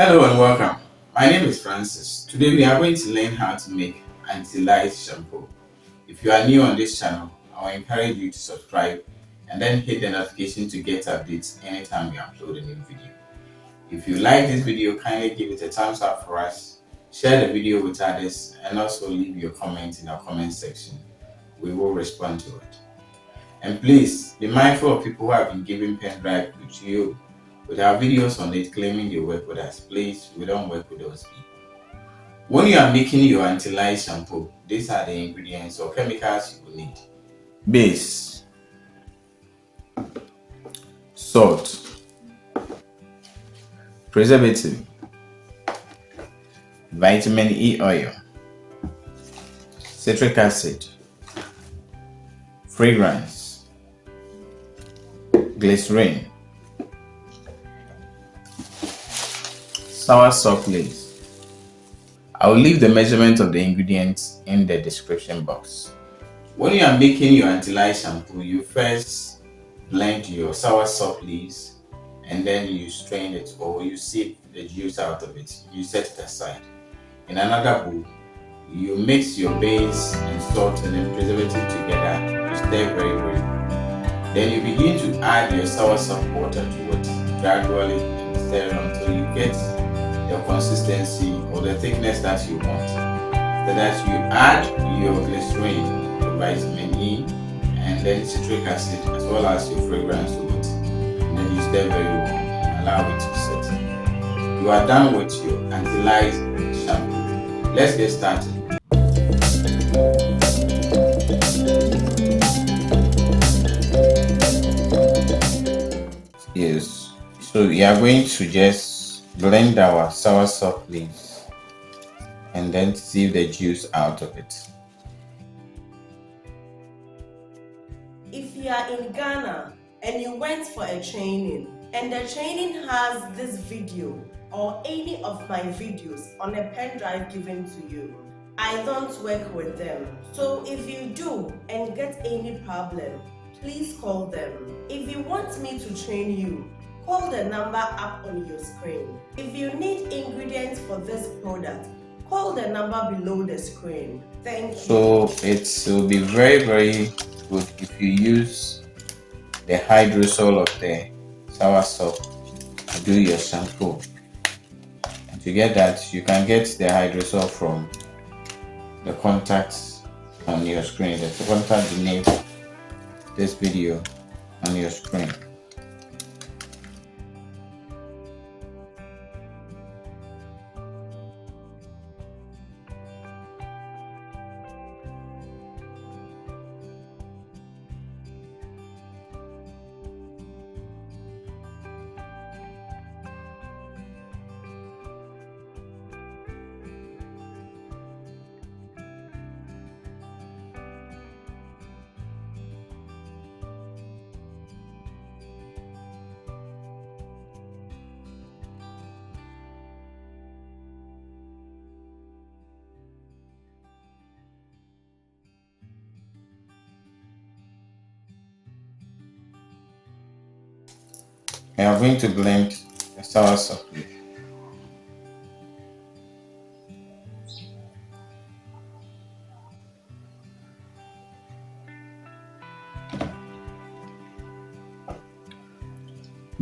Hello and welcome. My name is Francis. Today we are going to learn how to make Anti-Lice shampoo. If you are new on this channel, I will encourage you to subscribe and then hit the notification to get updates anytime we upload a new video. If you like this video, kindly give it a thumbs up for us, share the video with others, and also leave your comment in our comment section. We will respond to it. And please be mindful of people who have been giving pen drive to you with our videos on it claiming they work with us. Please, we don't work with those people. When you are making your anti-lice shampoo, these are the ingredients or chemicals you will need. Base, salt, preservative, vitamin E oil, citric acid, fragrance, glycerin, Soursop leaves. I will leave the measurement of the ingredients in the description box. When you are making your anti-lice shampoo, you first blend your Soursop leaves and then you strain it or you sieve the juice out of it. You set it aside. In another bowl, you mix your base and salt and then preservative together. You stir very well. Then you begin to add your Soursop water to it gradually and stir until you get the consistency or the thickness that you want. After that, you add your glycerin, your vitamin E, and then citric acid as well as your fragrance to it. And then you stir very well and allow it to set. You are done with your anti-lice shampoo. Let's get started. Yes, so we are going to just blend our Soursop leaves and then sieve the juice out of it. If you are in Ghana and you went for a training and the training has this video or any of my videos on a pen drive given to you, I don't work with them. So if you do and get any problem, please call them. If you want me to train you, call the number up on your screen. If you need ingredients for this product, call the number below the screen. Thank you. So it will be very good if you use the hydrosol of the Soursop to do your shampoo. And to get that, you can get the hydrosol from the contacts on your screen. The contact beneath this video on your screen. I am going to blend the Soursop leaf.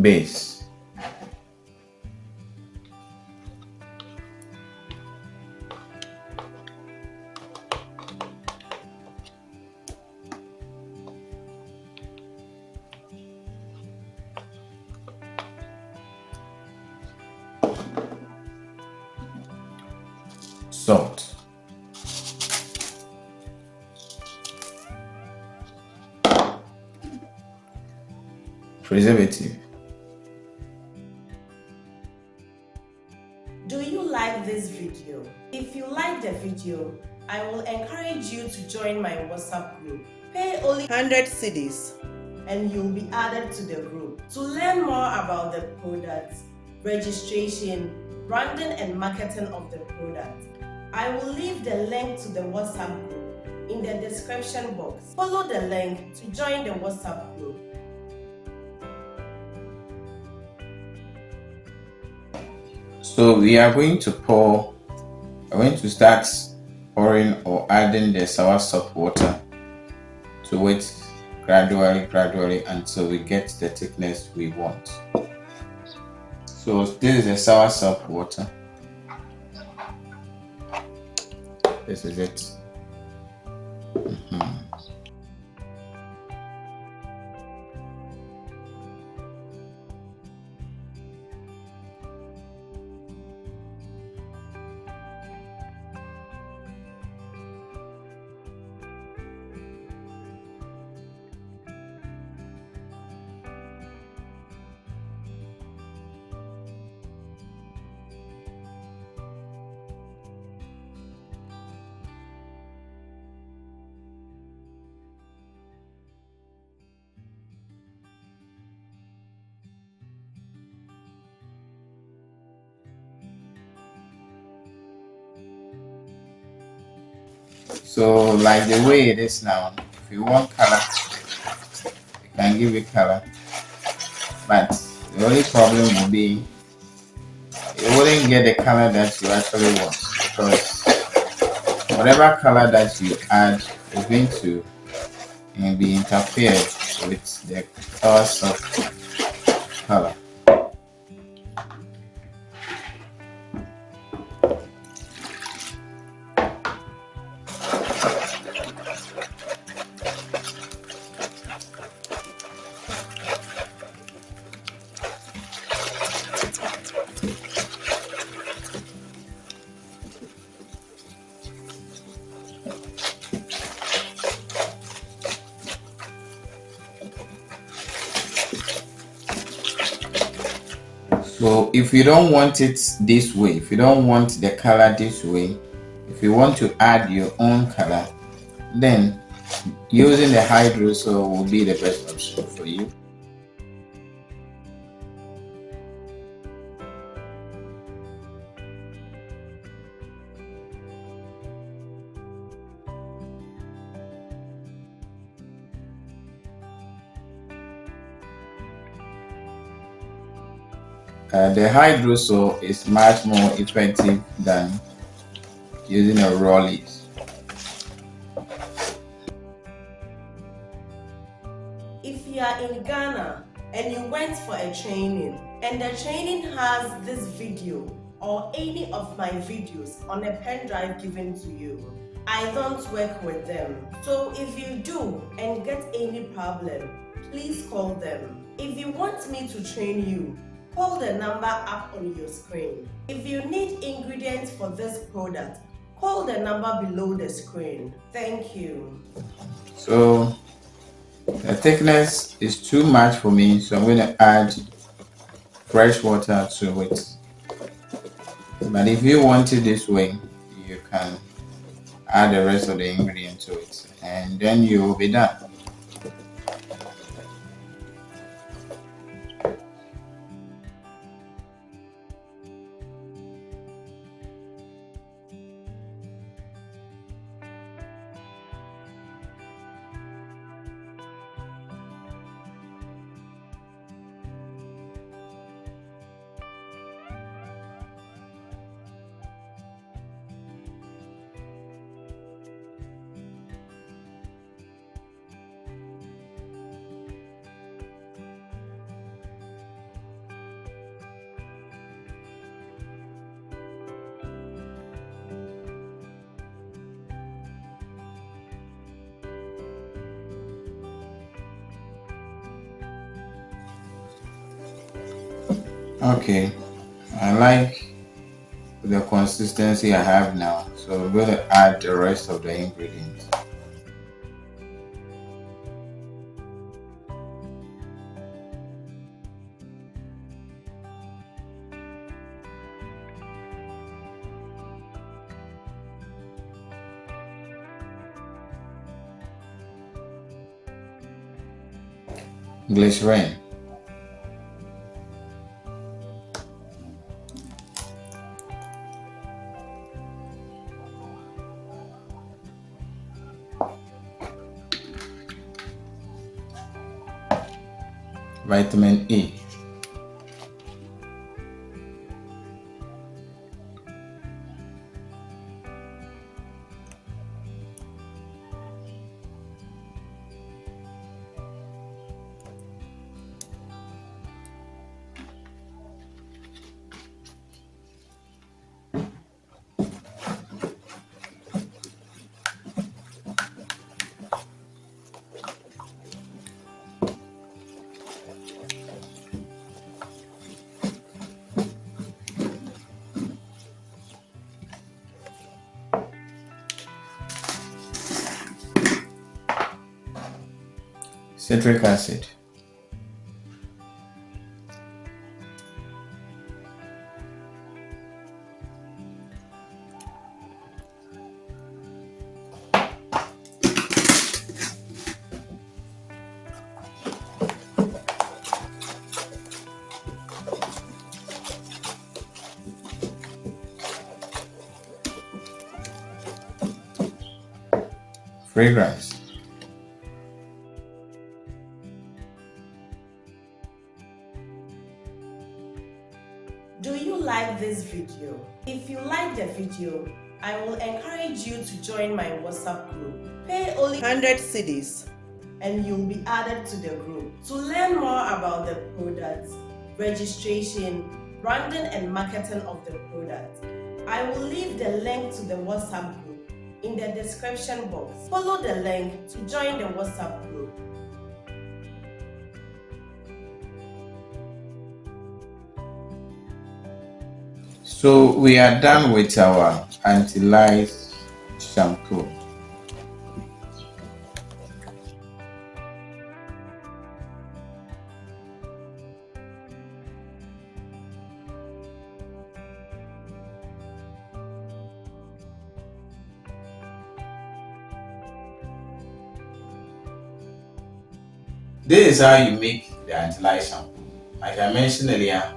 Base. Salt. Preservative. Do you like this video? If you like the video, I will encourage you to join my WhatsApp group. Pay only 100 cedis and you'll be added to the group. To learn more about the product, registration, branding and marketing of the product, I will leave the link to the WhatsApp group in the description box. Follow the link to join the WhatsApp group. So we are going to start pouring or adding the soursop water to it gradually until we get the thickness we want. So this is the soursop water. This is it. So like the way it is now, if you want color, you can give it color. But the only problem will be you wouldn't get the color that you actually want, because whatever color that you add is going to be interfered with the soursop color. So if you don't want it this way, if you don't want the color this way, if you want to add your own color, then using the hydrosol will be the best option for you. The hydrosol is much more effective than using a raw leaf. If you are in Ghana and you went for a training and the training has this video or any of my videos on a pen drive given to you, I don't work with them. So if you do and get any problem, please call them. If you want me to train you, call the number up on your screen. If you need ingredients for this product, call the number below the screen. Thank you. So the thickness is too much for me, so I'm going to add fresh water to it. But if you want it this way, you can add the rest of the ingredient to it, and then you will be done. Okay, I like the consistency I have now, so I'm going to add the rest of the ingredients. Glycerin, vitamin E, citric acid, fragrance. Do you like this video? If you like the video, I will encourage you to join my WhatsApp group. Pay only 100 cedis and you'll be added to the group. To learn more about the products, registration, branding and marketing of the product, I will leave the link to the WhatsApp group in the description box. Follow the link to join the WhatsApp group. So we are done with our anti-lice shampoo. This is how you make the anti-lice shampoo. Like I mentioned earlier,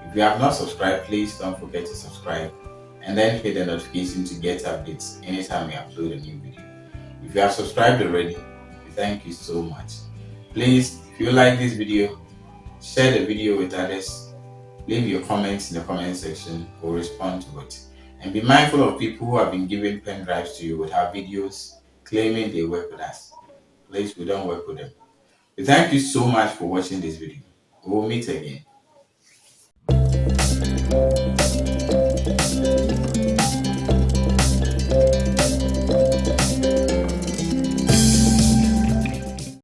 if you have not subscribed, please don't forget to subscribe and then hit the notification to get updates anytime we upload a new video. If you have subscribed already, we thank you so much. Please, if you like this video, share the video with others, leave your comments in the comment section or respond to it. And be mindful of people who have been giving pen drives to you with our videos claiming they work with us. Please, we don't work with them. We thank you so much for watching this video. We will meet again.